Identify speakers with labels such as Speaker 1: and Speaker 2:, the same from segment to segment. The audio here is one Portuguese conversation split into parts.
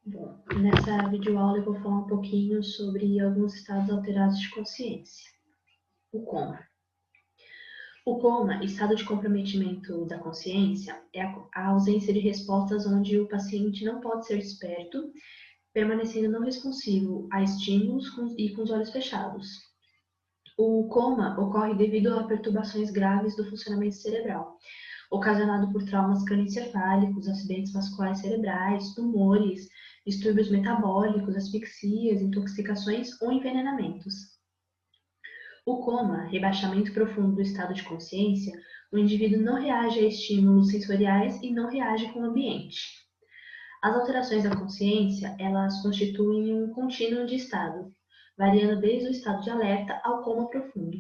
Speaker 1: Bom, nessa videoaula eu vou falar um pouquinho sobre alguns estados alterados de consciência. O coma. O coma, estado de comprometimento da consciência, é a ausência de respostas onde o paciente não pode ser desperto, permanecendo não responsivo a estímulos e com os olhos fechados. O coma ocorre devido a perturbações graves do funcionamento cerebral, ocasionado por traumas crânioencefálicos, acidentes vasculares cerebrais, tumores, distúrbios metabólicos, asfixias, intoxicações ou envenenamentos. O coma, rebaixamento profundo do estado de consciência, o indivíduo não reage a estímulos sensoriais e não reage com o ambiente. As alterações da consciência, elas constituem um contínuo de estado, variando desde o estado de alerta ao coma profundo.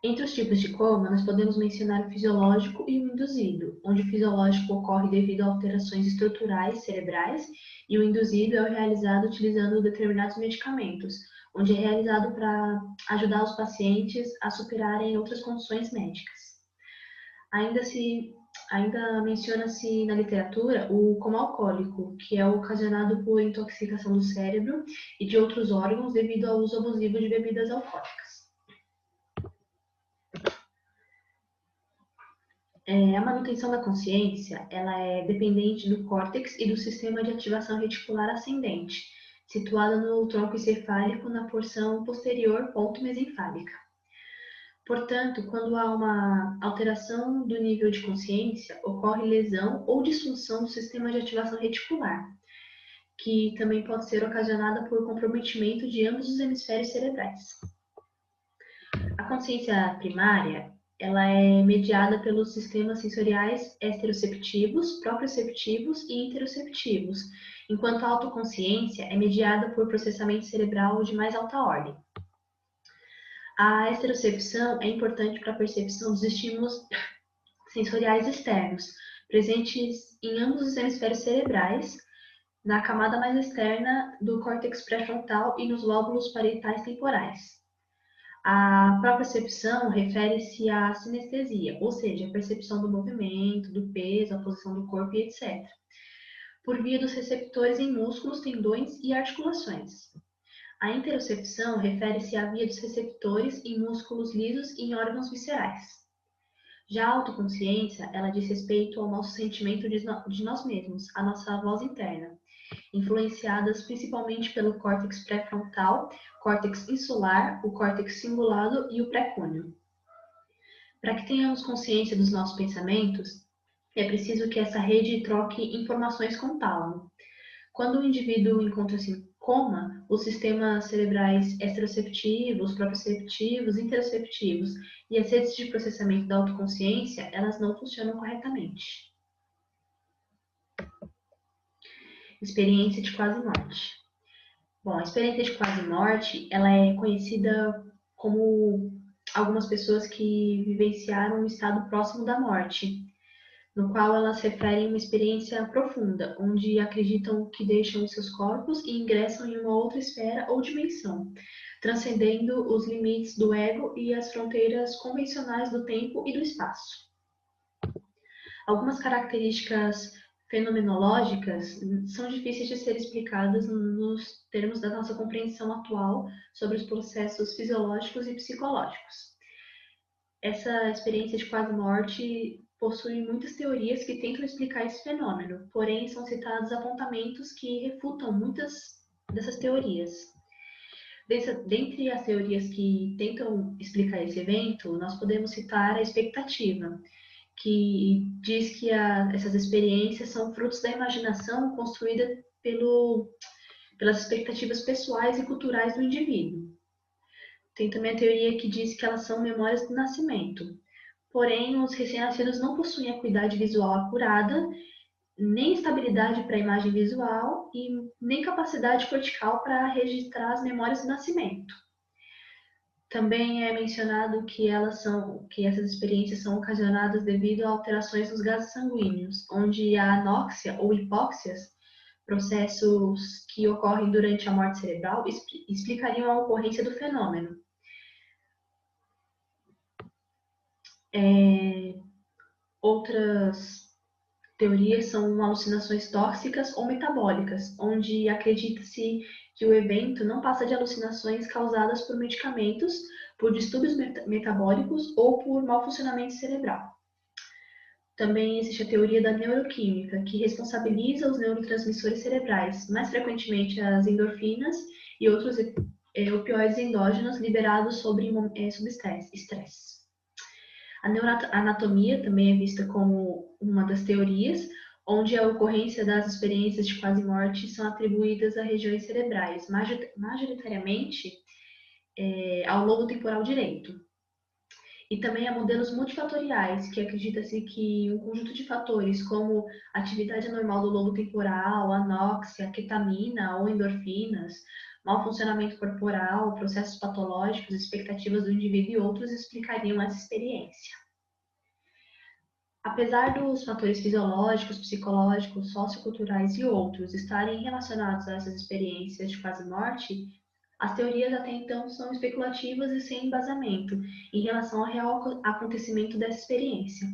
Speaker 1: Entre os tipos de coma, nós podemos mencionar o fisiológico e o induzido, onde o fisiológico ocorre devido a alterações estruturais cerebrais e o induzido é o realizado utilizando determinados medicamentos, onde é realizado para ajudar os pacientes a superarem outras condições médicas. Ainda menciona-se na literatura o coma alcoólico, que é ocasionado por intoxicação do cérebro e de outros órgãos devido ao uso abusivo de bebidas alcoólicas. A manutenção da consciência, ela é dependente do córtex e do sistema de ativação reticular ascendente, situado no tronco encefálico na porção posterior ponto-mesencefálica. Portanto, quando há uma alteração do nível de consciência, ocorre lesão ou disfunção do sistema de ativação reticular, que também pode ser ocasionada por comprometimento de ambos os hemisférios cerebrais. A consciência primária, ela é mediada pelos sistemas sensoriais exteroceptivos, proprioceptivos e interoceptivos, enquanto a autoconsciência é mediada por processamento cerebral de mais alta ordem. A exterocepção é importante para a percepção dos estímulos sensoriais externos, presentes em ambos os hemisférios cerebrais, na camada mais externa do córtex pré-frontal e nos lóbulos parietais temporais. A propriocepção refere-se à sinestesia, ou seja, a percepção do movimento, do peso, a posição do corpo e etc., por via dos receptores em músculos, tendões e articulações. A interocepção refere-se à via dos receptores em músculos lisos e em órgãos viscerais. Já a autoconsciência, ela diz respeito ao nosso sentimento de nós mesmos, a nossa voz interna, influenciadas principalmente pelo córtex pré-frontal, córtex insular, o córtex cingulado e o pré-cúneo. Para que tenhamos consciência dos nossos pensamentos, é preciso que essa rede troque informações com o tálamo. Quando o indivíduo encontra-se em coma, os sistemas cerebrais exteroceptivos, proprioceptivos, interoceptivos e as redes de processamento da autoconsciência, elas não funcionam corretamente. Experiência de quase morte. Bom, a experiência de quase morte, ela é conhecida como algumas pessoas que vivenciaram um estado próximo da morte, no qual elas referem uma experiência profunda, onde acreditam que deixam os seus corpos e ingressam em uma outra esfera ou dimensão, transcendendo os limites do ego e as fronteiras convencionais do tempo e do espaço. Algumas características fenomenológicas são difíceis de ser explicadas nos termos da nossa compreensão atual sobre os processos fisiológicos e psicológicos. Essa experiência de quase morte possui muitas teorias que tentam explicar esse fenômeno, porém são citados apontamentos que refutam muitas dessas teorias. Dentre as teorias que tentam explicar esse evento, nós podemos citar a expectativa, que diz que essas experiências são frutos da imaginação construída pelas expectativas pessoais e culturais do indivíduo. Tem também a teoria que diz que elas são memórias do nascimento. Porém, os recém-nascidos não possuem acuidade visual apurada, nem estabilidade para a imagem visual e nem capacidade cortical para registrar as memórias do nascimento. Também é mencionado que essas experiências são ocasionadas devido a alterações nos gases sanguíneos, onde a anóxia ou hipóxias, processos que ocorrem durante a morte cerebral, explicariam a ocorrência do fenômeno. Outras teorias são alucinações tóxicas ou metabólicas, onde acredita-se que o evento não passa de alucinações causadas por medicamentos, por distúrbios metabólicos ou por mau funcionamento cerebral. Também existe a teoria da neuroquímica, que responsabiliza os neurotransmissores cerebrais, mais frequentemente as endorfinas e outros opioides endógenos liberados sob estresse. A neuroanatomia também é vista como uma das teorias, onde a ocorrência das experiências de quase morte são atribuídas a regiões cerebrais, majoritariamente ao lobo temporal direito. E também há modelos multifatoriais, que acredita-se que um conjunto de fatores, como atividade anormal do lobo temporal, anóxia, ketamina ou endorfinas, mau funcionamento corporal, processos patológicos, expectativas do indivíduo e outros explicariam essa experiência. Apesar dos fatores fisiológicos, psicológicos, socioculturais e outros estarem relacionados a essas experiências de quase morte, as teorias até então são especulativas e sem embasamento em relação ao real acontecimento dessa experiência.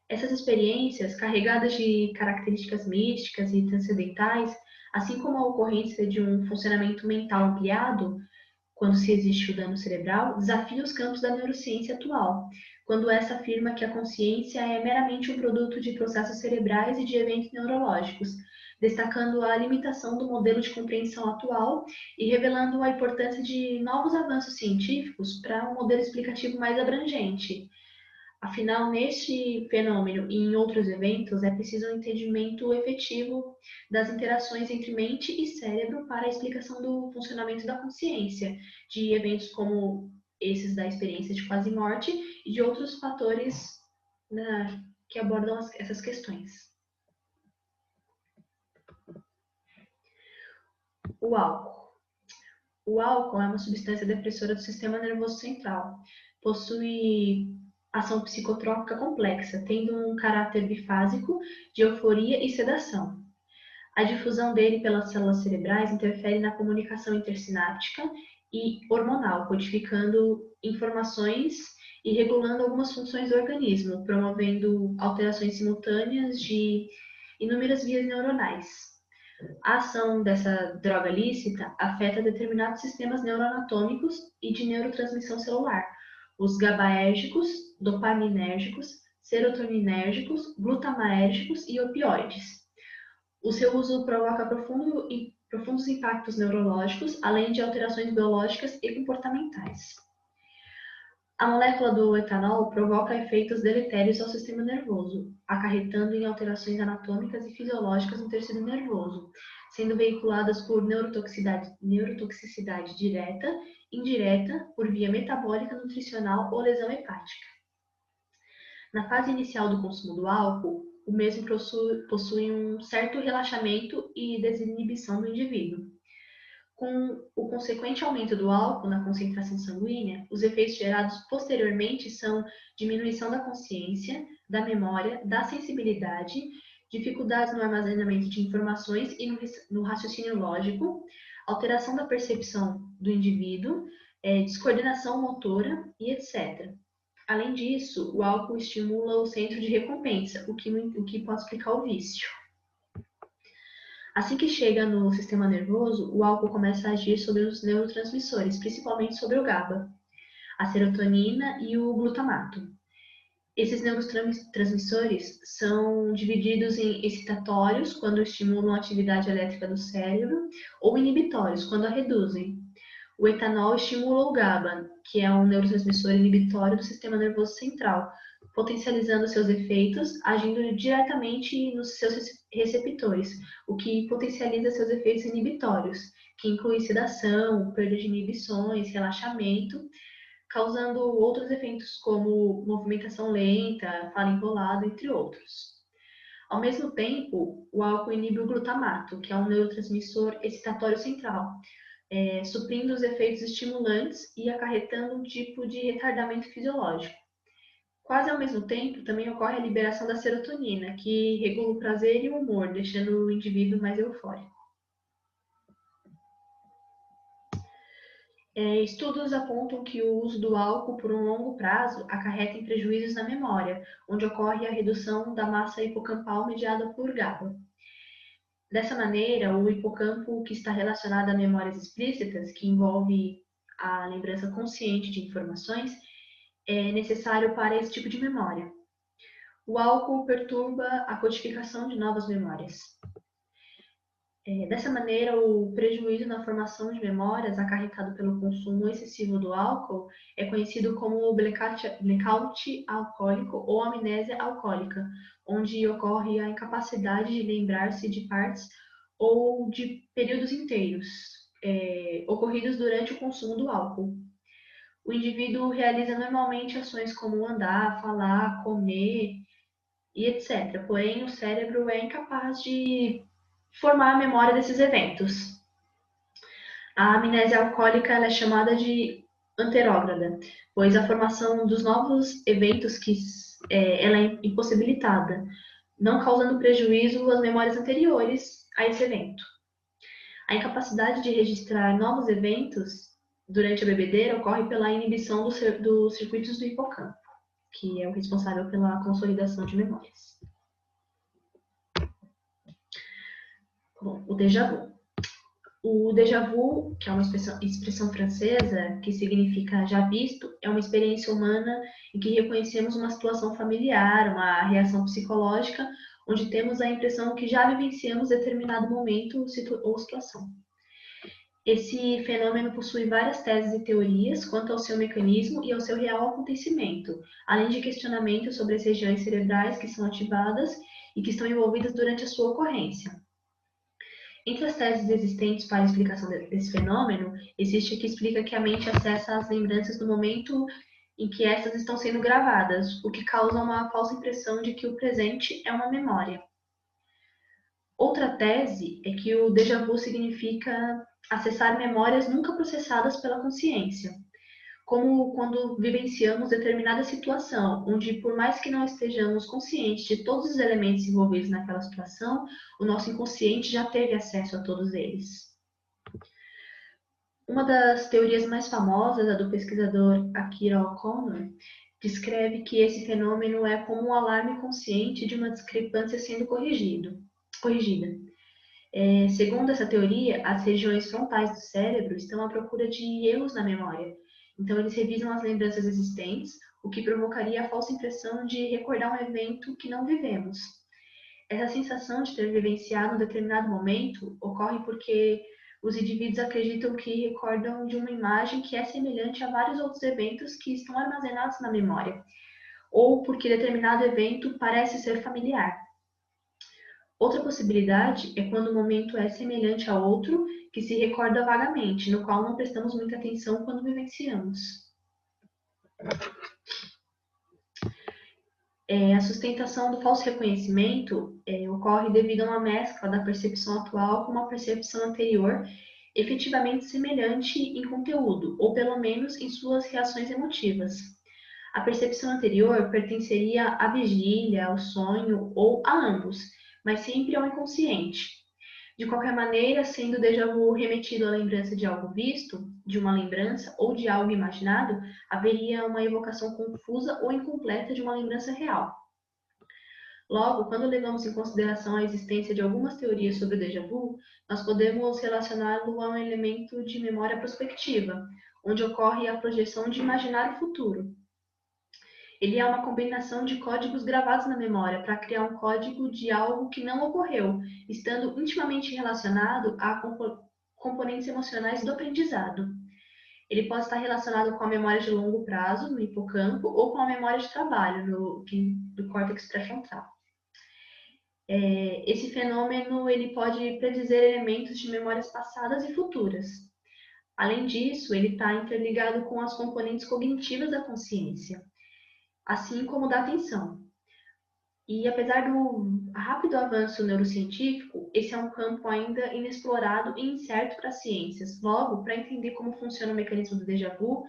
Speaker 1: Essas experiências, carregadas de características místicas e transcendentais, assim como a ocorrência de um funcionamento mental ampliado, quando se existe o dano cerebral, desafiam os campos da neurociência atual, quando essa afirma que a consciência é meramente um produto de processos cerebrais e de eventos neurológicos, destacando a limitação do modelo de compreensão atual e revelando a importância de novos avanços científicos para um modelo explicativo mais abrangente. Afinal, neste fenômeno e em outros eventos, é preciso um entendimento efetivo das interações entre mente e cérebro para a explicação do funcionamento da consciência, de eventos como esses da experiência de quase morte e de outros fatores, né, que abordam essas questões. O álcool. O álcool é uma substância depressora do sistema nervoso central. Possui ação psicotrópica complexa, tendo um caráter bifásico de euforia e sedação. A difusão dele pelas células cerebrais interfere na comunicação intersináptica e hormonal, codificando informações e regulando algumas funções do organismo, promovendo alterações simultâneas de inúmeras vias neuronais. A ação dessa droga lícita afeta determinados sistemas neuroanatômicos e de neurotransmissão celular, os GABAérgicos, dopaminérgicos, serotoninérgicos, glutamaérgicos e opioides. O seu uso provoca profundos impactos neurológicos, além de alterações biológicas e comportamentais. A molécula do etanol provoca efeitos deletérios ao sistema nervoso, acarretando em alterações anatômicas e fisiológicas no tecido nervoso, sendo veiculadas por neurotoxicidade direta, indireta, por via metabólica, nutricional ou lesão hepática. Na fase inicial do consumo do álcool, o mesmo possui um certo relaxamento e desinibição do indivíduo. Com o consequente aumento do álcool na concentração sanguínea, os efeitos gerados posteriormente são diminuição da consciência, da memória, da sensibilidade, dificuldades no armazenamento de informações e no raciocínio lógico, alteração da percepção do indivíduo, descoordenação motora e etc. Além disso, o álcool estimula o centro de recompensa, o que pode explicar o vício. Assim que chega no sistema nervoso, o álcool começa a agir sobre os neurotransmissores, principalmente sobre o GABA, a serotonina e o glutamato. Esses neurotransmissores são divididos em excitatórios, quando estimulam a atividade elétrica do cérebro, ou inibitórios, quando a reduzem. O etanol estimula o GABA, que é um neurotransmissor inibitório do sistema nervoso central, potencializando seus efeitos, agindo diretamente nos seus receptores, o que potencializa seus efeitos inibitórios, que incluem sedação, perda de inibições, relaxamento, causando outros efeitos como movimentação lenta, fala enrolada, entre outros. Ao mesmo tempo, o álcool inibe o glutamato, que é um neurotransmissor excitatório central, suprindo os efeitos estimulantes e acarretando um tipo de retardamento fisiológico. Quase ao mesmo tempo, também ocorre a liberação da serotonina, que regula o prazer e o humor, deixando o indivíduo mais eufórico. Estudos apontam que o uso do álcool por um longo prazo acarreta em prejuízos na memória, onde ocorre a redução da massa hipocampal mediada por GABA. Dessa maneira, o hipocampo, que está relacionado a memórias explícitas, que envolve a lembrança consciente de informações, é necessário para esse tipo de memória. O álcool perturba a codificação de novas memórias. Dessa maneira, o prejuízo na formação de memórias acarretado pelo consumo excessivo do álcool é conhecido como blackout alcoólico ou amnésia alcoólica, onde ocorre a incapacidade de lembrar-se de partes ou de períodos inteiros, ocorridos durante o consumo do álcool. O indivíduo realiza normalmente ações como andar, falar, comer e etc. Porém, o cérebro é incapaz de formar a memória desses eventos. A amnésia alcoólica ela é chamada de anterógrada, pois a formação dos novos eventos ela é impossibilitada, não causando prejuízo às memórias anteriores a esse evento. A incapacidade de registrar novos eventos durante a bebedeira ocorre pela inibição dos circuitos do hipocampo, que é o responsável pela consolidação de memórias. Bom, o déjà vu. O déjà vu, que é uma expressão francesa que significa já visto, é uma experiência humana em que reconhecemos uma situação familiar, uma reação psicológica, onde temos a impressão que já vivenciamos determinado momento ou situação. Esse fenômeno possui várias teses e teorias quanto ao seu mecanismo e ao seu real acontecimento, além de questionamentos sobre as regiões cerebrais que são ativadas e que estão envolvidas durante a sua ocorrência. Entre as teses existentes para a explicação desse fenômeno, existe a que explica que a mente acessa as lembranças no momento em que essas estão sendo gravadas, o que causa uma falsa impressão de que o presente é uma memória. Outra tese é que o déjà vu significa acessar memórias nunca processadas pela consciência, como quando vivenciamos determinada situação, onde por mais que não estejamos conscientes de todos os elementos envolvidos naquela situação, o nosso inconsciente já teve acesso a todos eles. Uma das teorias mais famosas, a do pesquisador Akira O'Connor, descreve que esse fenômeno é como um alarme consciente de uma discrepância sendo corrigida. Segundo essa teoria, as regiões frontais do cérebro estão à procura de erros na memória. Então, eles revisam as lembranças existentes, o que provocaria a falsa impressão de recordar um evento que não vivemos. Essa sensação de ter vivenciado um determinado momento ocorre porque os indivíduos acreditam que recordam de uma imagem que é semelhante a vários outros eventos que estão armazenados na memória, ou porque determinado evento parece ser familiar. Outra possibilidade é quando o momento é semelhante a outro que se recorda vagamente, no qual não prestamos muita atenção quando vivenciamos. A sustentação do falso reconhecimento ocorre devido a uma mescla da percepção atual com uma percepção anterior efetivamente semelhante em conteúdo, ou pelo menos em suas reações emotivas. A percepção anterior pertenceria à vigília, ao sonho ou a ambos, mas sempre ao inconsciente. De qualquer maneira, sendo o déjà vu remetido à lembrança de algo visto, de uma lembrança ou de algo imaginado, haveria uma evocação confusa ou incompleta de uma lembrança real. Logo, quando levamos em consideração a existência de algumas teorias sobre o déjà vu, nós podemos relacioná-lo a um elemento de memória prospectiva, onde ocorre a projeção de imaginar o futuro. Ele é uma combinação de códigos gravados na memória para criar um código de algo que não ocorreu, estando intimamente relacionado a componentes emocionais do aprendizado. Ele pode estar relacionado com a memória de longo prazo, no hipocampo, ou com a memória de trabalho, do córtex pré-frontal. Esse fenômeno ele pode predizer elementos de memórias passadas e futuras. Além disso, ele está interligado com as componentes cognitivas da consciência, assim como da atenção. E apesar do rápido avanço neurocientífico, esse é um campo ainda inexplorado e incerto para as ciências. Logo, para entender como funciona o mecanismo do déjà vu,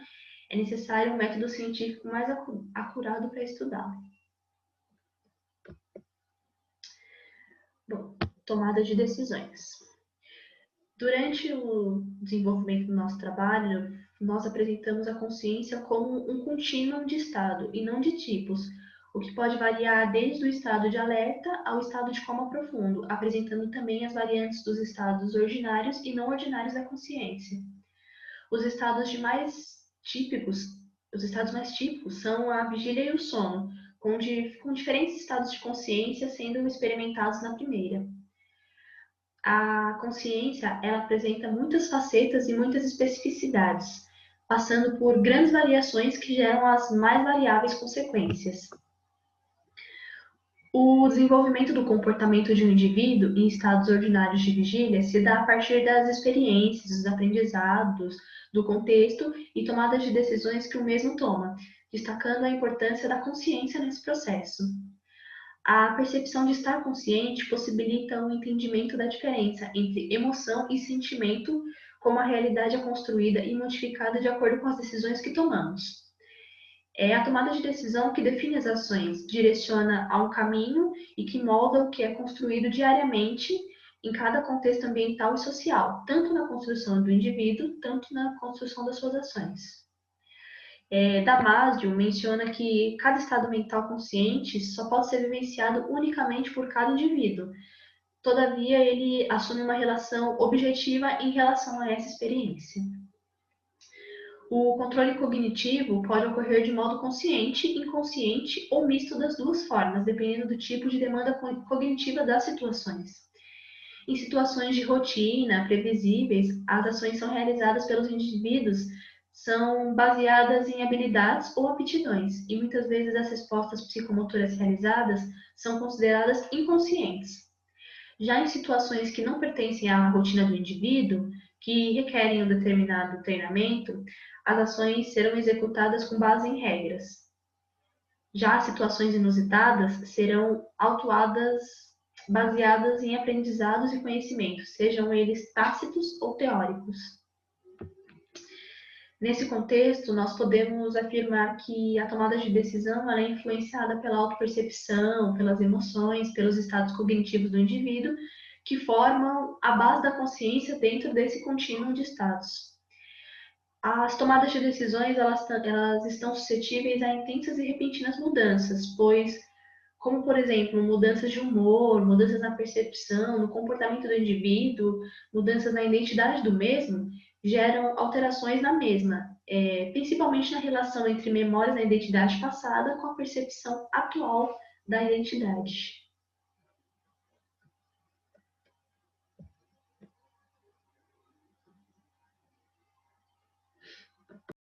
Speaker 1: é necessário um método científico mais acurado para estudá-lo. Bom, tomada de decisões. Durante o desenvolvimento do nosso trabalho, nós apresentamos a consciência como um contínuo de estado e não de tipos, o que pode variar desde o estado de alerta ao estado de coma profundo, apresentando também as variantes dos estados ordinários e não ordinários da consciência. Os estados mais típicos, os estados mais típicos são a vigília e o sono, com diferentes estados de consciência sendo experimentados na primeira. A consciência, ela apresenta muitas facetas e muitas especificidades, passando por grandes variações que geram as mais variáveis consequências. O desenvolvimento do comportamento de um indivíduo em estados ordinários de vigília se dá a partir das experiências, dos aprendizados, do contexto e tomadas de decisões que o mesmo toma, destacando a importância da consciência nesse processo. A percepção de estar consciente possibilita o entendimento da diferença entre emoção e sentimento, como a realidade é construída e modificada de acordo com as decisões que tomamos. É a tomada de decisão que define as ações, direciona a um caminho e que molda o que é construído diariamente em cada contexto ambiental e social, tanto na construção do indivíduo, tanto na construção das suas ações. Damasio menciona que cada estado mental consciente só pode ser vivenciado unicamente por cada indivíduo. Todavia, ele assume uma relação objetiva em relação a essa experiência. O controle cognitivo pode ocorrer de modo consciente, inconsciente ou misto das duas formas, dependendo do tipo de demanda cognitiva das situações. Em situações de rotina, previsíveis, as ações são realizadas pelos indivíduos são baseadas em habilidades ou aptidões, e muitas vezes as respostas psicomotoras realizadas são consideradas inconscientes. Já em situações que não pertencem à rotina do indivíduo, que requerem um determinado treinamento, as ações serão executadas com base em regras. Já as situações inusitadas serão autuadas baseadas em aprendizados e conhecimentos, sejam eles tácitos ou teóricos. Nesse contexto, nós podemos afirmar que a tomada de decisão é influenciada pela autopercepção, pelas emoções, pelos estados cognitivos do indivíduo, que formam a base da consciência dentro desse contínuo de estados. As tomadas de decisões elas estão suscetíveis a intensas e repentinas mudanças, pois, como por exemplo, mudanças de humor, mudanças na percepção, no comportamento do indivíduo, mudanças na identidade do mesmo, geram alterações na mesma, principalmente na relação entre memórias da identidade passada com a percepção atual da identidade.